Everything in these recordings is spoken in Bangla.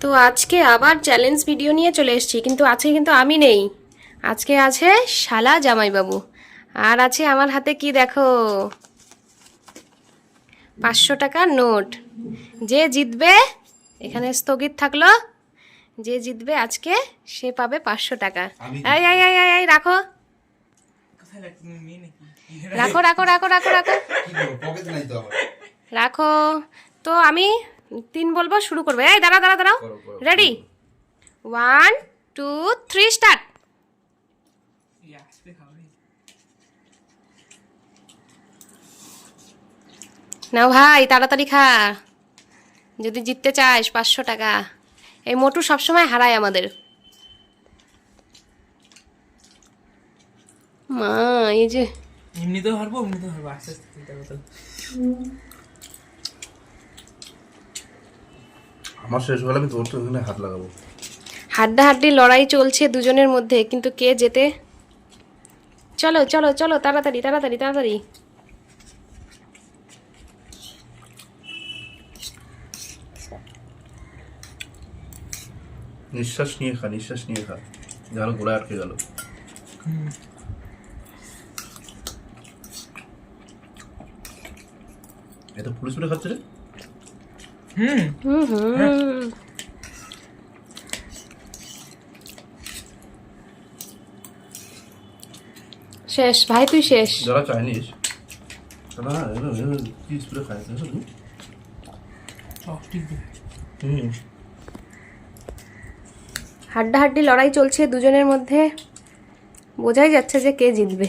তো আজকে আবার চ্যালেঞ্জ ভিডিও নিয়ে চলে এসেছি, কিন্তু আজকে কিন্তু আমি নেই। আজকে আছে শালা জামাইবাবু, আর আছে আমার হাতে কি দেখো, 500 টাকার নোট। যে জিতবে, এখানে স্থগিত থাকলো, যে জিতবে আজকে সে পাবে 500 টাকা। এই এই এই এই এই রাখো রাখো রাখো রাখো রাখো রাখো রাখো। তো আমি 3 বলবো, শুরু করবে। এই দাঁড়া দাঁড়া দাঁড়াও, রেডি 1 2 3 স্টার্ট। নাও ভাই তাড়াতাড়ি খা, যদি জিততে চাস 500 টাকা। এই মোটু সবসময় হারায় আমাদের। মা এই যে এমনিতেও হারবো আস্তে আস্তে চিন্তা করতে। আমার শেষ হলে আমি তোর তো ওখানে হাত লাগাবো। হাড্ডাহাড্ডি লড়াই চলছে দুজনের মধ্যে, কিন্তু কে জেতে? চলো চলো চলো তাড়াতাড়ি তাড়াতাড়ি তাড়াতাড়ি। নিঃশ্বাস নিয়ে খা, নিঃশ্বাস নিয়ে খা, যেন গোড়ায় আটকে গেল। এত পুলিশ পুরে খাচ্ছে রে। শেষ ভাই, তুই শেষ। যারা চাইনিজ তারা কি স্প্রে খায় না শুধু। হাড্ডাহাড্ডি লড়াই চলছে দুজনের মধ্যে, বোঝাই যাচ্ছে যে কে জিতবে।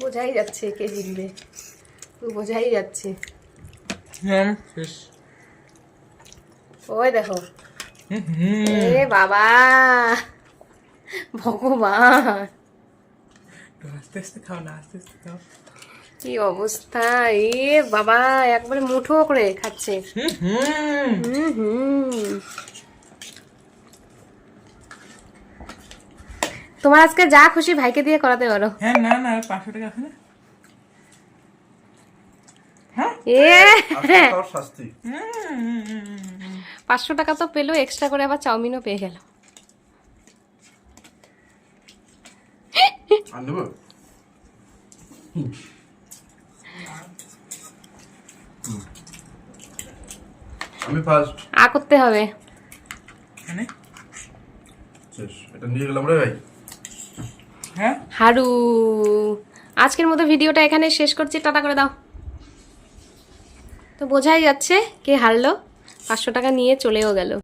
বোঝাই যাচ্ছে কে জিতবে, বোঝাই যাচ্ছে। ওই দেখো, এ বাবা ভগবান, আস্তে আস্তে খাও না, আস্তে আস্তে খাও। কি অবস্থা! এ বাবা একবারে মুঠো করে খাচ্ছে। তোমার আজকে যা খুশি ভাইকে দিয়ে করাতে পারো। হ্যাঁ না না 500 টাকা আছে না। এ শাস্তি 500 টাকা তো পেলো, এক্সট্রা করে আবার চাউমিনও পেয়ে গেল। আমি ফার্স্ট করতে হবে। মানে শেষ, এটা নিয়ে গেলাম রে ভাই। হ্যাঁ হারু, আজকের মতো ভিডিওটা এখানে শেষ করছি, টাটা করে দাও। তো বোঝাই যাচ্ছে কে হারলো, 500 টাকা নিয়ে চলেও গেল।